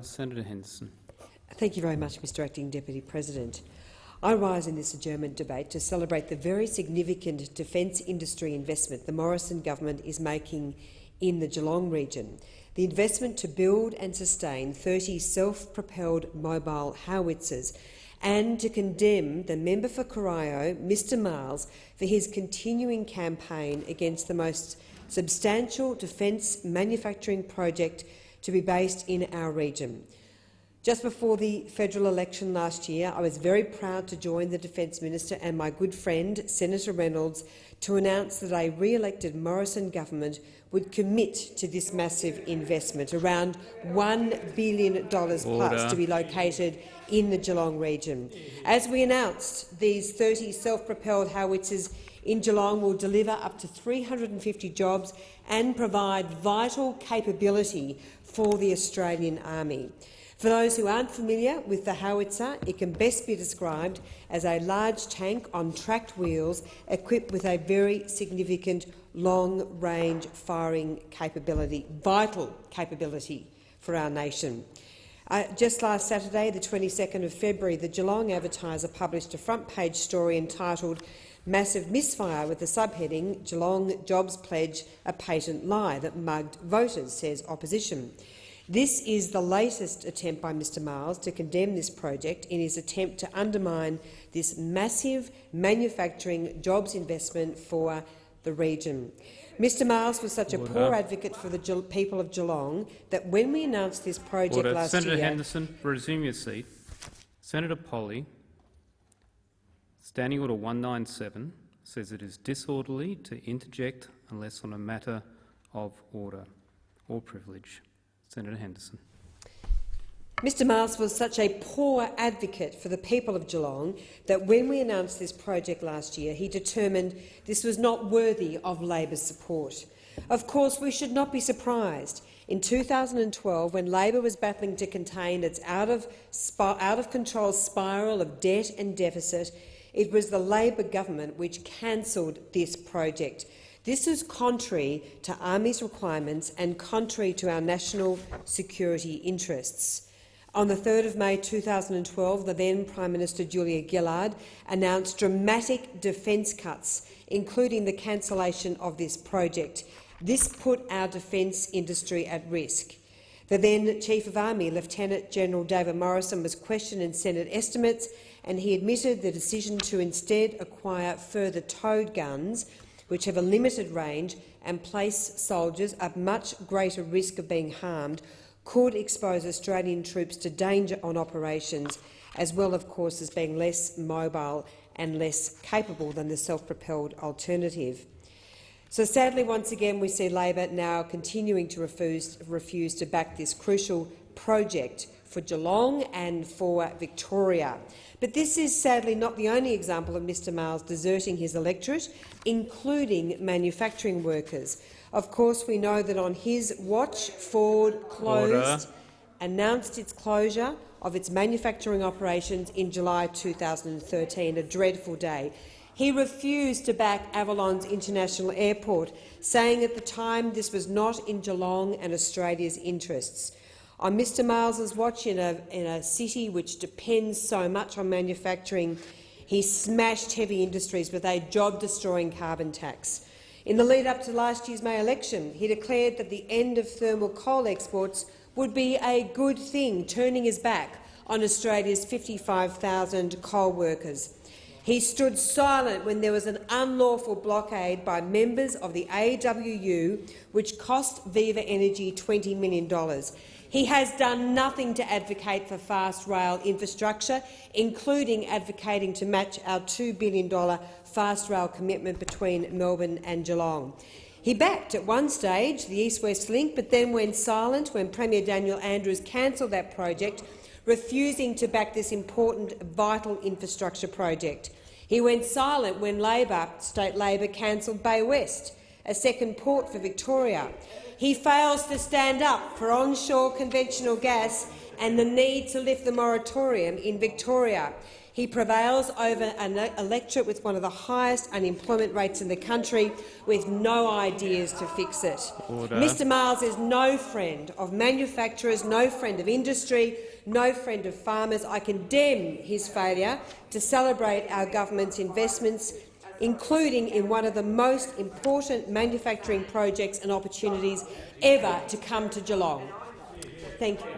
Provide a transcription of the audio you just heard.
Senator Henderson. Thank you very much, Mr Acting Deputy President. I rise in this adjournment debate to celebrate the very significant defence industry investment the Morrison government is making in the Geelong region. The investment to build and sustain 30 self-propelled mobile howitzers, and to condemn the member for Corio, Mr Miles, for his continuing campaign against the most substantial defence manufacturing project to be based in our region. Just before the federal election last year, I was very proud to join the Defence Minister and my good friend, Senator Reynolds, to announce that a re-elected Morrison government would commit to this massive investment, around $1 billion plus, to be located in the Geelong region. As we announced, these 30 self-propelled howitzers in Geelong will deliver up to 350 jobs and provide vital capability for the Australian Army. For those who aren't familiar with the howitzer, it can best be described as a large tank on tracked wheels equipped with a very significant long-range firing capability, vital capability for our nation. Just last Saturday, the 22nd of February, the Geelong Advertiser published a front-page story entitled "Massive Misfire" with the subheading "Geelong Jobs Pledge a Patent Lie that mugged voters," says opposition. This is the latest attempt by Mr Miles to condemn this project in his attempt to undermine this massive manufacturing jobs investment for the region. Mr Miles was such a poor advocate for the people of Geelong that when we announced this project last year— Senator Henderson, resume your seat. Senator Polley, Standing Order 197 says it is disorderly to interject unless on a matter of order or privilege. Senator Henderson. Mr Miles was such a poor advocate for the people of Geelong that when we announced this project last year, he determined this was not worthy of Labor's support. Of course, we should not be surprised. In 2012, when Labor was battling to contain its out-of-control spiral of debt and deficit, it was the Labor government which cancelled this project. This is contrary to Army's requirements and contrary to our national security interests. On the 3rd of May 2012, the then Prime Minister Julia Gillard announced dramatic defence cuts, including the cancellation of this project. This put our defence industry at risk. The then Chief of Army, Lieutenant General David Morrison, was questioned in Senate estimates, and he admitted the decision to instead acquire further towed guns, which have a limited range and place soldiers at much greater risk of being harmed, could expose Australian troops to danger on operations, as well, of course, as being less mobile and less capable than the self-propelled alternative. So sadly, once again, we see Labor now continuing to refuse to back this crucial project for Geelong and for Victoria. But this is sadly not the only example of Mr Miles deserting his electorate, including manufacturing workers. Of course, we know that on his watch, Ford announced its closure of its manufacturing operations in July 2013, a dreadful day. He refused to back Avalon's International Airport, saying at the time this was not in Geelong and Australia's interests. On Mr Miles's watch, in a city which depends so much on manufacturing, he smashed heavy industries with a job-destroying carbon tax. In the lead-up to last year's May election, he declared that the end of thermal coal exports would be a good thing, turning his back on Australia's 55,000 coal workers. He stood silent when there was an unlawful blockade by members of the AWU, which cost Viva Energy $20 million. He has done nothing to advocate for fast rail infrastructure, including advocating to match our $2 billion fast rail commitment between Melbourne and Geelong. He backed at one stage the East-West Link, but then went silent when Premier Daniel Andrews cancelled that project, refusing to back this important, vital infrastructure project. He went silent when State Labor cancelled Bay West, a second port for Victoria. He fails to stand up for onshore conventional gas and the need to lift the moratorium in Victoria. He prevails over an electorate with one of the highest unemployment rates in the country, with no ideas to fix it. Order. Mr Miles is no friend of manufacturers, no friend of industry, no friend of farmers. I condemn his failure to celebrate our government's investments, including in one of the most important manufacturing projects and opportunities ever to come to Geelong. Thank you.